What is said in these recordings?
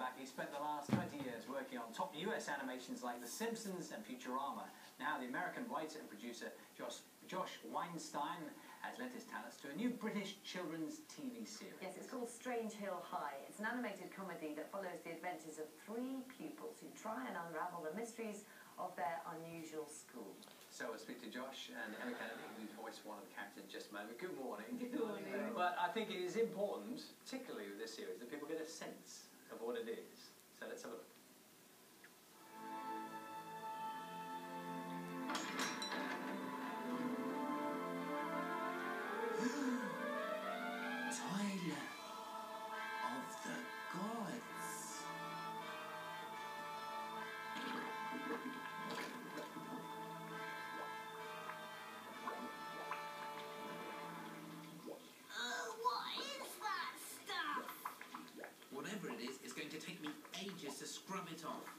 back. He spent the last 20 years working on top US animations like The Simpsons and Futurama. Now the American writer and producer Josh Weinstein has lent his talents to a new British children's TV series. Yes, it's called Strange Hill High. It's an animated comedy that follows the adventures of 3 pupils who try and unravel the mysteries of their unusual school. So we'll speak to Josh and Emma Kennedy, who's voiced one of the characters just a moment. Good morning. Good morning. But I think it is important, particularly with this series, that people get a sense of what it is. So let's have a look. Toilet of the gods. What is that stuff? Whatever it is, it's going to take me ages to scrub it off.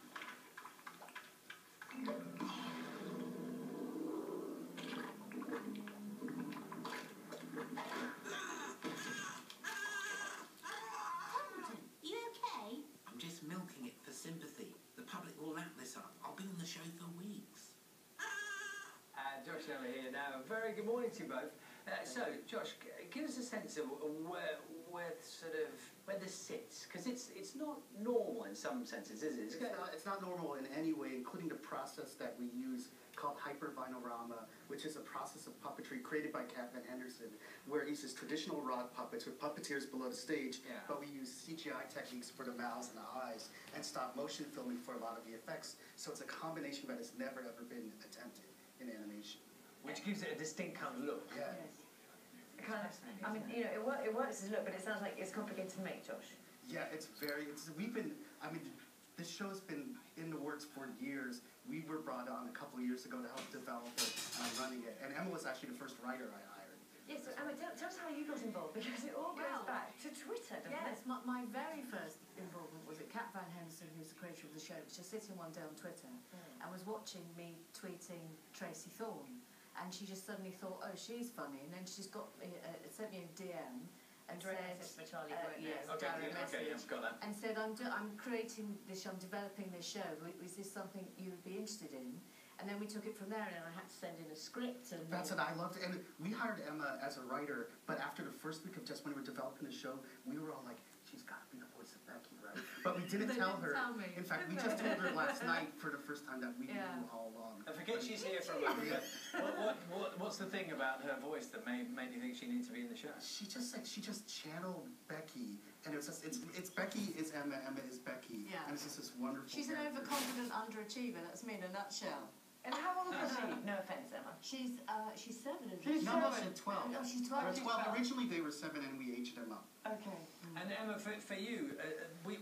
You okay? I'm just milking it for sympathy. The public will lap this up. I'll be on the show for weeks. Josh over here now. Very good morning to you both. So, Josh, give us a sense of where this sits, because it's not normal in some senses, is it? It's not normal in any way, including the process that we use called hypervinorama, which is a process of puppetry created by Cat Van Henderson, where it uses traditional rod puppets with puppeteers below the stage, but we use CGI techniques for the mouths and the eyes, and stop motion filming for a lot of the effects. So it's a combination that has never ever been attempted in animation. Which gives it a distinct kind of look. Yeah. I mean, you know, it works as a look, but it sounds like it's complicated to make, Josh. Yeah, this show's been in the works for years. We were brought on a couple of years ago to help develop it, and I'm running it. And Emma was actually the first writer I hired. Yes, so Emma, tell us how you got involved, because it all goes back to Twitter, doesn't it? Yes, my very first involvement was at Cat Van Henderson, who's the creator of the show, was just sitting one day on Twitter and was watching me tweeting Tracy Thorn. And she just suddenly thought, oh, she's funny. And then she's sent me a DM and said, message for Charlie yes, Okay, message, got that. and said, I'm creating this show, I'm developing this show. Is this something you would be interested in? And then we took it from there, and I had to send in a script. And that's what I loved. And we hired Emma as a writer, but after the first week of just when we were developing the show, we were all like, she's got to be the voice of Becky, right? But we didn't tell her. Tell me. In fact, we just told her last night for the first time that we knew all along. I forget she's here for a moment. What's the thing about her voice that made you think she needed to be in the show? She just channeled Becky, and it's Becky is Emma, Emma is Becky, and it's just this wonderful. She's an overconfident underachiever. That's me in a nutshell. And how old is she? No offence, Emma. She's 7. She's 12. Oh, she's 12. They're 12. Originally they were 7, and we aged them up. Okay. And Emma, for you, we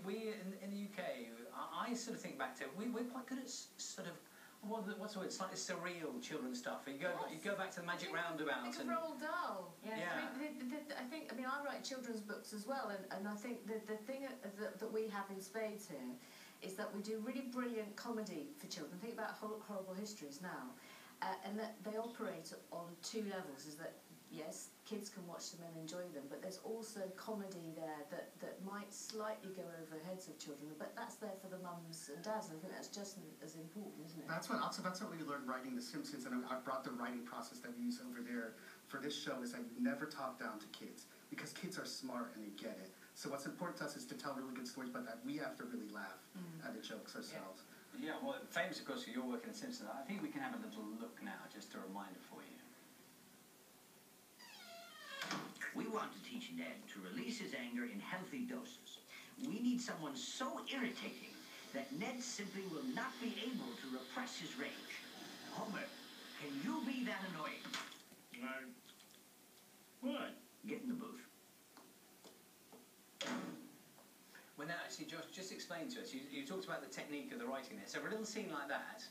in the UK, I sort of think back to we're quite good at sort of what's the word? Slightly surreal children's stuff. You go back to the Magic Roundabout. Think of Roald Dahl. Yeah. I mean, I write children's books as well, and I think the thing that we have in spades here is that we do really brilliant comedy for children. Think about Horrible Histories now, and that they operate on 2 levels. Is that, yes, kids can watch them and enjoy them, but there's also comedy there that might slightly go over the heads of children, but that's there for the mums and dads, and I think that's just as important, isn't it? That's what we learned writing The Simpsons, and I brought the writing process that we use over there for this show, is that you never talk down to kids, because kids are smart and they get it. So what's important to us is to tell really good stories, but that we have to really laugh at the jokes ourselves. Yeah, well, famous, of course, for your work in The Simpsons. I think we can have a little look now, just a reminder for you. We want to teach Ned to release his anger in healthy doses. We need someone so irritating that Ned simply will not be able to repress his rage. Homer, can you be that annoying? What? Get in the booth. Well, now, actually, Josh, just explain to us. You talked about the technique of the writing there. So for a little scene like that,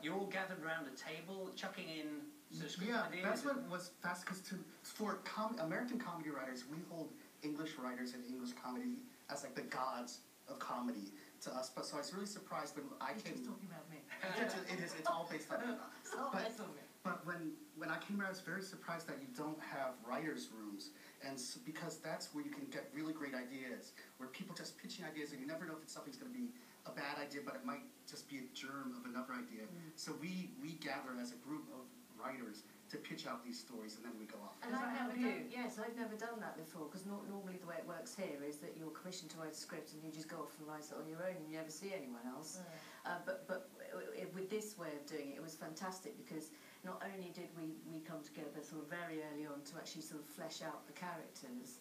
you're all gathered around a table, chucking in script ideas. That's what was fast, because for American comedy writers, we hold English writers and English comedy as like the gods of comedy to us. But so I was really surprised when I came. He's talking about me. It is. It's all based on. It's all based on me. But when I came here, I was very surprised that you don't have writers' rooms, and because that's where you can get really great ideas, where people just pitching ideas, and you never know if something's going to be a bad idea, but it might just be a germ of another idea. So we gather as a group of writers to pitch out these stories, and then we go off. And I've never done that before, because normally the way it works here is that you're commissioned to write a script and you just go off and write it on your own and you never see anyone else. But with this way of doing it, it was fantastic, because not only did we come together sort of very early on to actually sort of flesh out the characters,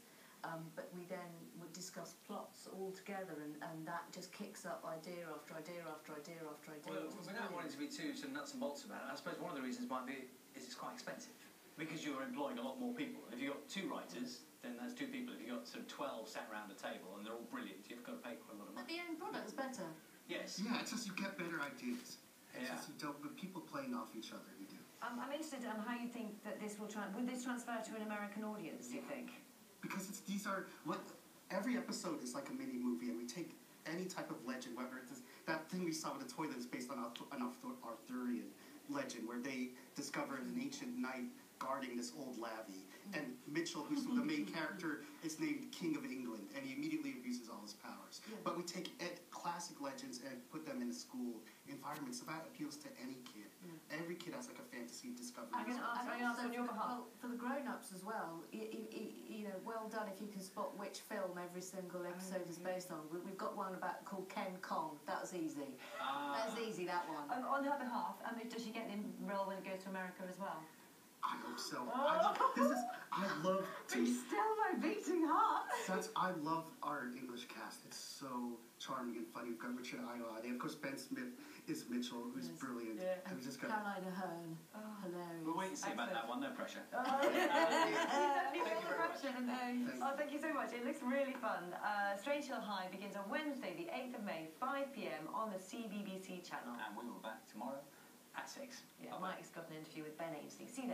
but we then would discuss plots all together, and that just kicks up idea after idea after idea after idea. Well, without wanting to be too sort of nuts and bolts about it, I suppose one of the reasons might be is it's quite expensive, because you're employing a lot more people. If you've got 2 writers, then that's 2 people. If you've got sort of 12 sat around a table and they're all brilliant, you've got to pay quite a lot of But money. the end product's better. Yes. Yeah, it's just you get better ideas. It's Yeah. just you don't, with people playing off each other, you do. I'm interested in how you think that this will would this transfer to an American audience, do you think? Because every episode is like a mini movie, and we take any type of legend, whether it's that thing we saw with the toilet is based on an Arthurian legend, where they discovered an ancient knight guarding this old lavvy, and Mitchell, who's the main character, is named King of England, and he immediately abuses all his powers. But we take classic legends and put them in a school environment, so that appeals to any kid. Every kid has like a fantasy discovery. I'm going to ask on your behalf. For the grown-ups as well, you know, well done if you can spot which film every single episode is based on. We've got one called Ken Kong. That was easy. That was easy, that one. On her behalf, does she get the role when it goes to America as well? I hope so. I love Be still, my beating heart. I love our English cast. It's so charming and funny. We've got Richard Ayoade, and of course Ben Smith is Mitchell, who's brilliant. Yeah. And we just got Caroline Aherne, hilarious. We'll wait and see about that one, no pressure. Thank you Thank so much. It looks really fun. Strange Hill High begins on Wednesday, the 8th of May, 5 p.m. on the CBBC channel. And we will be back tomorrow at 6. Yeah, Mike's got an interview with Ben Ainsley. See you then.